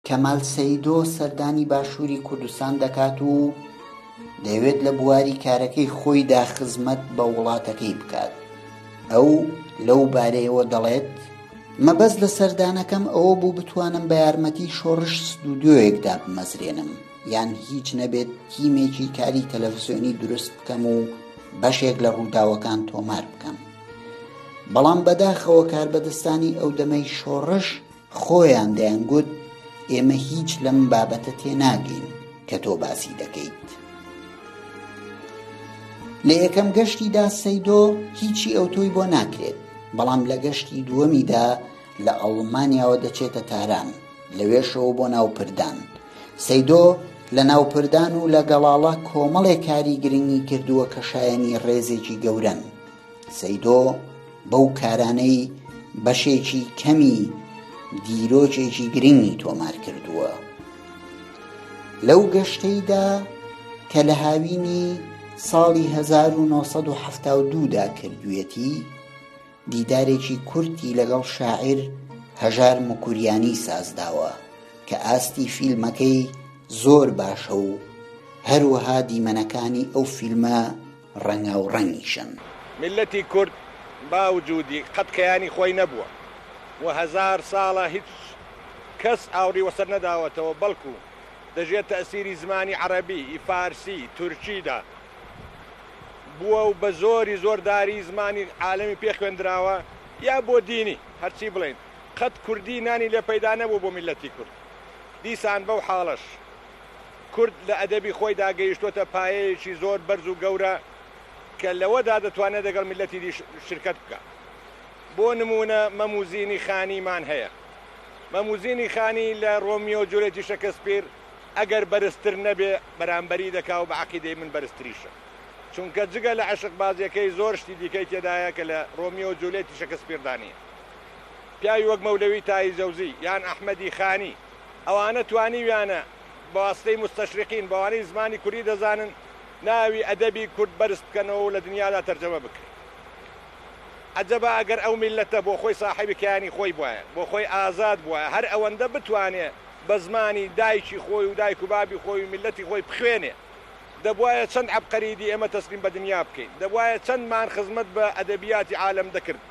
کەمال سەیدۆ سەردانی باشووری کوردستان دەکات و دەیەوێت لە بواری کارەکەی خۆیدا خزمەت بە وڵاتەکەی بکات. ئەو لەو بارەیەوە دەڵێت: مەبەست لە سەردانەکەم ئەوە بوو بتوانم بە یارمەتی شۆڕش ستودیۆیەکدا بمەزرێنم، یان هیچ نەبێت تیمێکی کاری تەلەڤیزیۆنی دروست بکەم و بەشێک لە ڕووداوەکان تۆمار بکەم. بەڵام بەداخەوە کاربەدەستانی ئەو دەمەی شۆڕش خۆیان دەیانگوت ئێمە هیچ لەم بابەتە تێناگەین کە تۆ باسی دەکەیت. لە یەکەم گەشتیدا سەیدۆ هیچی ئەوتۆی بۆ ناکرێت، بەڵام لە گەشتی دووەمیدا لە ئەڵمانیاوە دەچێتە تاران، لەوێشەوە بۆ ناوپردان. سەیدۆ لە ناوپردان و لە گەڵاڵە کۆمەڵێک کاری گرنگی کردووە کە شایەنی ڕێزێکی گەورەن. سەیدۆ بەو کارانەی بەشێکی کەمی دیرۆکێکی گرنگی تۆمار کردووە. لەو گەشتەیدا کە لە هاوینی ساڵی 1972دا کردوویەتی، دیدارێکی کورتی لەگەڵ شاعیر هەژار مکوریانی سازداوە کە ئاستی فیلمەکەی زۆر باشە و هەروەها دیمەنەکانی ئەو فیلمە ڕەنگاوڕەنگیشن. ملەتی کورد باوجودی قەت کەیانی خۆی نەبووە و 1000 ساڵە هیچ کەس ئاوری وەسەر نەداوەتەوە، بەڵکو دەژێت تەسیری زمانی عەرەبی، فارسی، تورکیدا بووە و بە زۆری زۆرداری زمانی عالەمی پێ خوێندراوە یا بۆ دینی هەرچی بڵێن. قەت کوردی نانی لێ پەیدا نەبوو بۆ میلەتی کورد. دیسان بەو حاڵەش کورد لە ئەدەبی خۆیدا گەیشتوتە پایەیەکی زۆر بەرز و گەورە کە لەوەدا دەتوانێت دەگەڵ میلەتی دی شرکەت بکە. بۆ نمونە مەموزینی خانیمان هەیە. مەموزینی خانی لە ڕۆمیۆ جوولێتی شەکسپیر ئەگەر بەرزتر نەبێ بەرامبەری دەکا و بە عەقیدەی من بەرزتریشە، چونکە جگە لە عەشق بازیەکەی زۆر شتی دیکەی تێدایە کە لە ڕۆمیۆ جوولێتی شەکسپیردانیە. پیاوی وەک مەولەوی تایی زەوزی یان ئەحمەدی خانی، ئەوانە توانیویانە بە واستەی مستەشریقین بەوانەی زمانی کوردی دەزانن ناوی ئەدەبی کورد بەرز بکەنەوە و لە دنیادا تەرجەمە بکرێت. عەجەبە ئەگەر ئەو میلەتە بۆ خۆی ساحیبی کیانی خۆی بووایە، بۆ خۆی ئازاد بووایە، هەر ئەوەندە بتوانێت بە زمانی دایکی خۆی و دایک و بابی خۆی و میلەتی خۆی بخوێنێ، دەبوایە چەند عەبقەریدی ئێمە تەسلیم بە دنیا بکەین، دەبوایە چەندمان خزمەت بە ئەدەبیاتی عالەم دەکرد.